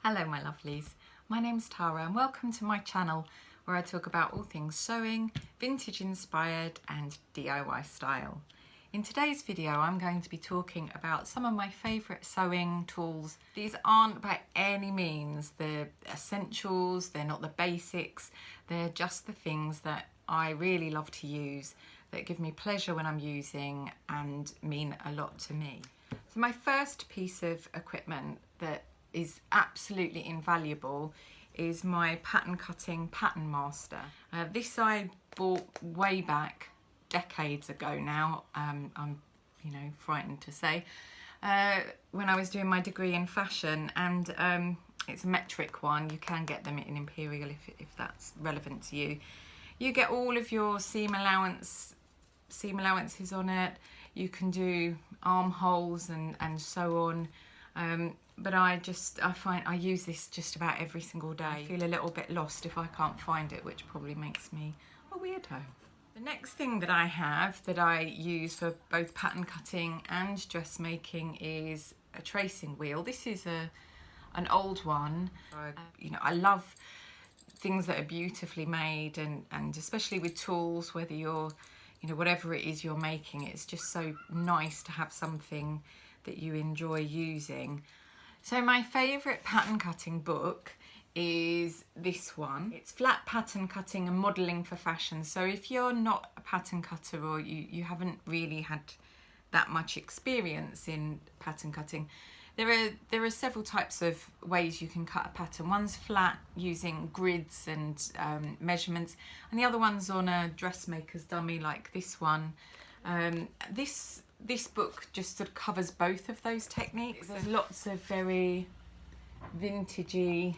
Hello my lovelies, my name's Tara and welcome to my channel where I talk about all things sewing, vintage inspired and DIY style. In today's video I'm going to be talking about some of my favourite sewing tools. These aren't by any means the essentials, they're not the basics, they're just the things that I really love to use, that give me pleasure when I'm using and mean a lot to me. So my first piece of equipment that is absolutely invaluable is my pattern cutting pattern master. This I bought way back decades ago now. I'm frightened to say, when I was doing my degree in fashion, and it's a metric one. You can get them in Imperial if that's relevant to you. You get all of your seam allowances on it. You can do armholes and so on. But I find I use this just about every single day. I feel a little bit lost if I can't find it, which probably makes me a weirdo. The next thing that I have that I use for both pattern cutting and dressmaking is a tracing wheel. This is an old one. I love things that are beautifully made, and especially with tools, whether you're, whatever it is you're making, it's just so nice to have something that you enjoy using. So my favourite pattern cutting book is this one. It's Flat Pattern Cutting and Modelling for Fashion. So if you're not a pattern cutter, or you haven't really had that much experience in pattern cutting, there are several types of ways you can cut a pattern. One's flat using grids and measurements, and the other one's on a dressmaker's dummy like this one. This book just sort of covers both of those techniques. There's lots of very vintagey,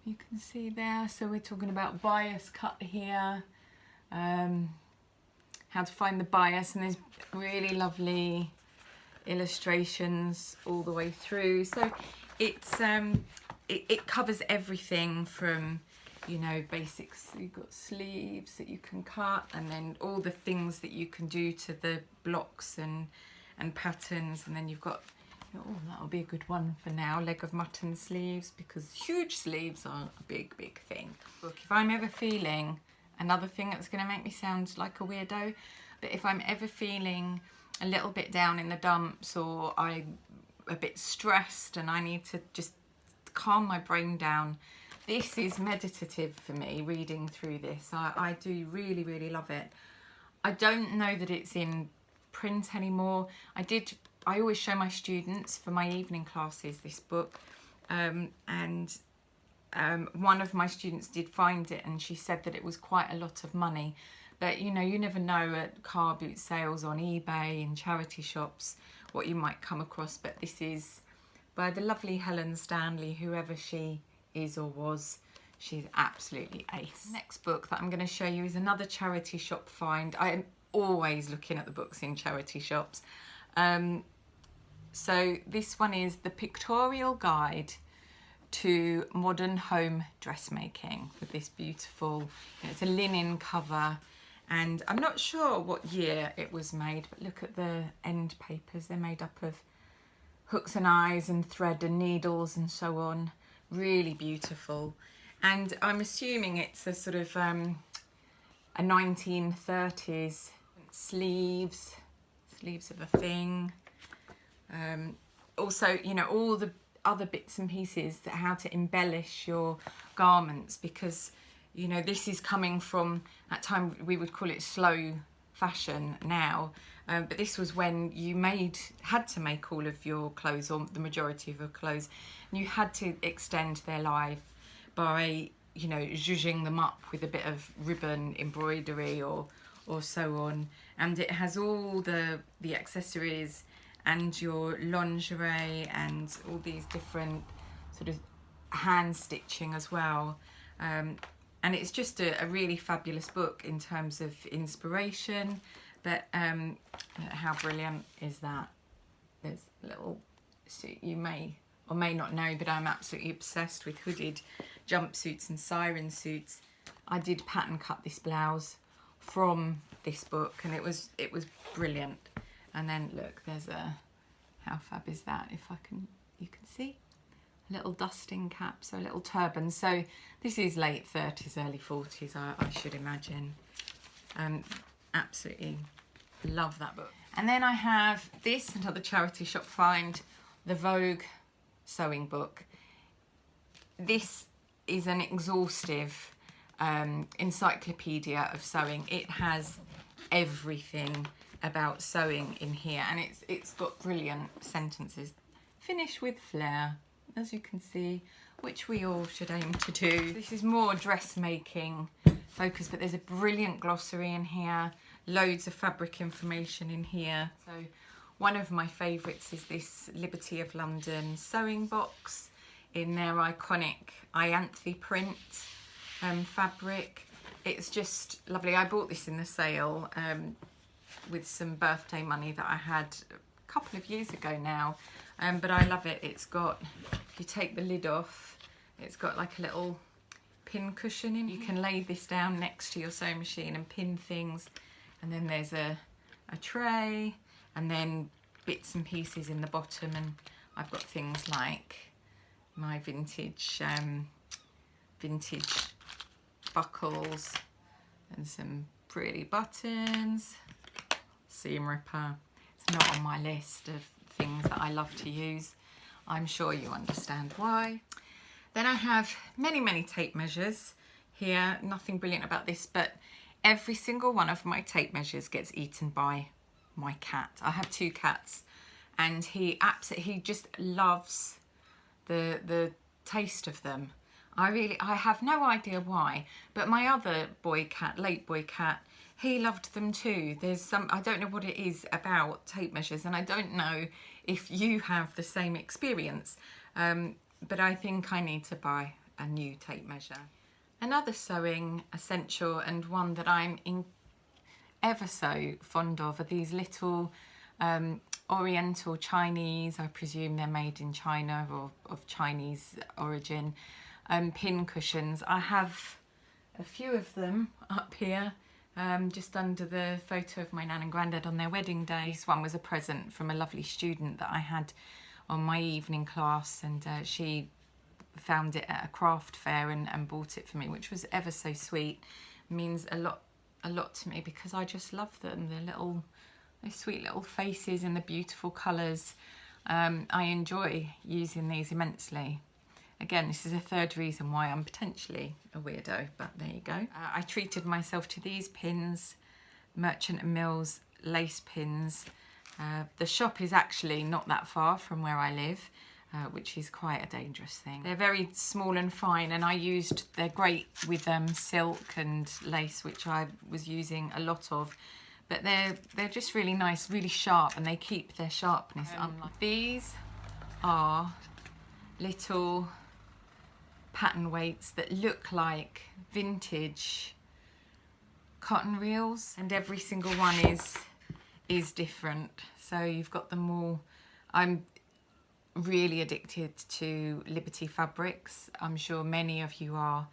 you can see there. So we're talking about bias cut here, how to find the bias, and there's really lovely illustrations all the way through. So it's it covers everything from, basics. You've got sleeves that you can cut, and then all the things that you can do to the blocks and patterns, and then you've got, that'll be a good one for now, leg of mutton sleeves, because huge sleeves are a big thing. Look, if I'm ever feeling, another thing that's going to make me sound like a weirdo, but if I'm ever feeling a little bit down in the dumps, or I'm a bit stressed and I need to just calm my brain down, this is meditative for me, reading through this. I do really love it. I don't know that it's in print anymore. I always show my students for my evening classes this book, and one of my students did find it, and she said that it was quite a lot of money. But you never know at car boot sales, on eBay, in charity shops, what you might come across. But this is by the lovely Helen Stanley, whoever she is or was. She's absolutely ace. Next book that I'm going to show you is another charity shop find. I am always looking at the books in charity shops. So this one is The Pictorial Guide to Modern Home Dressmaking, with this beautiful, it's a linen cover, and I'm not sure what year it was made, but look at the end papers. They're made up of hooks and eyes and thread and needles and so on. Really beautiful. And I'm assuming it's a sort of a 1930s sleeves of a thing. Also, all the other bits and pieces, that how to embellish your garments, because this is coming from that time, we would call it slow fashion now, but this was when you had to make all of your clothes, or the majority of your clothes, and you had to extend their life by zhuzhing them up with a bit of ribbon embroidery or so on. And it has all the accessories and your lingerie and all these different sort of hand stitching as well. And it's just a really fabulous book in terms of inspiration. But how brilliant is that? There's a little suit, you may or may not know, but I'm absolutely obsessed with hooded jumpsuits and siren suits. I did pattern cut this blouse from this book, and it was brilliant. And then look, there's how fab is that? If you can see, a little dusting cap, so a little turban. So this is late 30s, early 40s, I should imagine. Absolutely love that book. And then I have this, another charity shop find, the Vogue sewing book. This is an exhaustive encyclopedia of sewing. It has everything about sewing in here, and it's got brilliant sentences. Finish with flair, as you can see, which we all should aim to do. This is more dressmaking focus, but there's a brilliant glossary in here, loads of fabric information in here. So one of my favourites is this Liberty of London sewing box in their iconic ianthe print fabric. It's just lovely. I bought this in the sale with some birthday money that I had a couple of years ago now, but I love it. It's got, if you take the lid off, it's got like a little pin cushion in. You can lay this down next to your sewing machine and pin things, and then there's a tray, and then bits and pieces in the bottom, and I've got things like my vintage buckles and some pretty buttons, seam ripper. It's not on my list of things that I love to use. I'm sure you understand why. Then I have many tape measures here. Nothing brilliant about this, but every single one of my tape measures gets eaten by my cat. I have 2 cats, and he just loves the taste of them. I have no idea why, but my other boy cat, late boy cat, he loved them too. I don't know what it is about tape measures, and I don't know if you have the same experience, but I think I need to buy a new tape measure. Another sewing essential, and one that I'm ever so fond of, are these little Oriental Chinese, I presume they're made in China or of Chinese origin, pin cushions. I have a few of them up here, just under the photo of my nan and granddad on their wedding day. This one was a present from a lovely student that I had on my evening class, and she found it at a craft fair and bought it for me, which was ever so sweet. It means a lot to me because I just love them. They're sweet little faces and the beautiful colours. I enjoy using these immensely. Again, this is a third reason why I'm potentially a weirdo, but there you go. I treated myself to these pins, Merchant & Mills lace pins. The shop is actually not that far from where I live, which is quite a dangerous thing. They're very small and fine, and they're great with silk and lace, which I was using a lot of. But they're just really nice, really sharp, and they keep their sharpness. These are little pattern weights that look like vintage cotton reels, and every single one is different. So you've got them all. I'm really addicted to Liberty fabrics. I'm sure many of you are.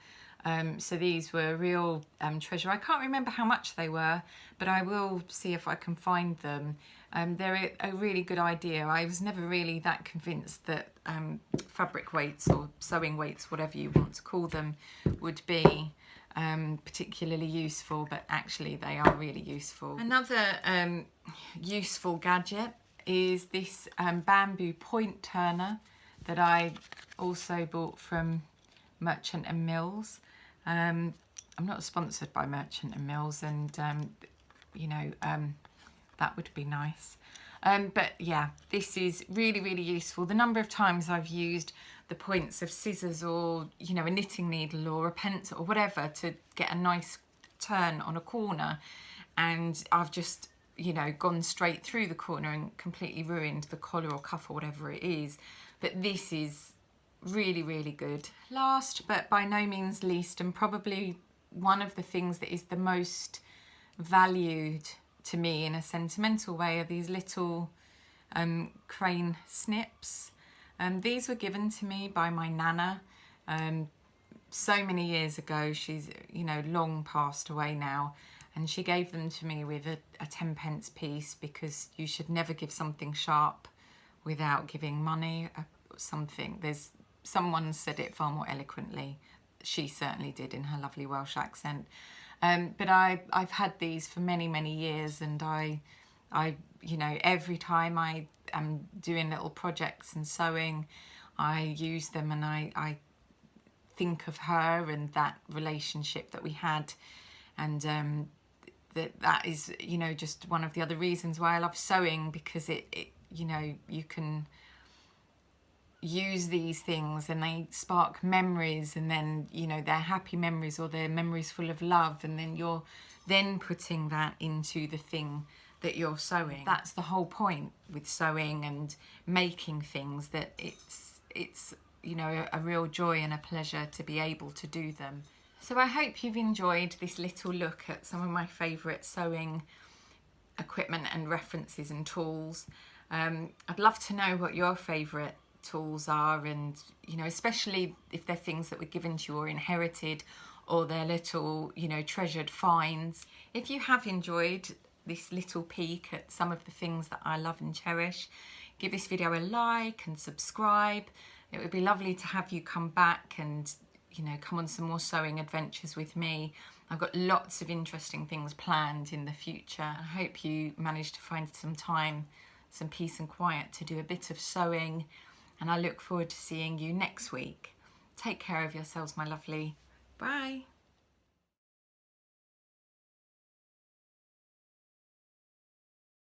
So these were a real treasure. I can't remember how much they were, but I will see if I can find them. They're a really good idea. I was never really that convinced that fabric weights or sewing weights, whatever you want to call them, would be particularly useful, but actually they are really useful. Another useful gadget is this bamboo point turner that I also bought from Merchant & Mills. I'm not sponsored by Merchant & Mills, and that would be nice. But yeah, this is really useful. The number of times I've used the points of scissors or a knitting needle or a pencil or whatever to get a nice turn on a corner, and I've just gone straight through the corner and completely ruined the collar or cuff or whatever it is. But this is really good. Last but by no means least, and probably one of the things that is the most valued to me in a sentimental way, are these little crane snips. These were given to me by my nana so many years ago. She's long passed away now, and she gave them to me with a 10p piece, because you should never give something sharp without giving money. There's someone said it far more eloquently. She certainly did in her lovely Welsh accent. But I've had these for many years, and I you know, every time I am doing little projects and sewing, I use them, and I think of her and that relationship that we had, and that is, you know, just one of the other reasons why I love sewing, because it you know, you can use these things and they spark memories, and then, you know, they're happy memories or they're memories full of love, and then you're then putting that into the thing that you're sewing. That's the whole point with sewing and making things, that it's you know, a real joy and a pleasure to be able to do them. So I hope you've enjoyed this little look at some of my favourite sewing equipment and references and tools. I'd love to know what your favourite tools are, and, you know, especially if they're things that were given to you or inherited, or they're little, you know, treasured finds. If you have enjoyed this little peek at some of the things that I love and cherish, give this video a like and subscribe. It would be lovely to have you come back and, you know, come on some more sewing adventures with me. I've got lots of interesting things planned in the future. I hope you managed to find some time, some peace and quiet to do a bit of sewing, and I look forward to seeing you next week. Take care of yourselves, my lovely. Bye.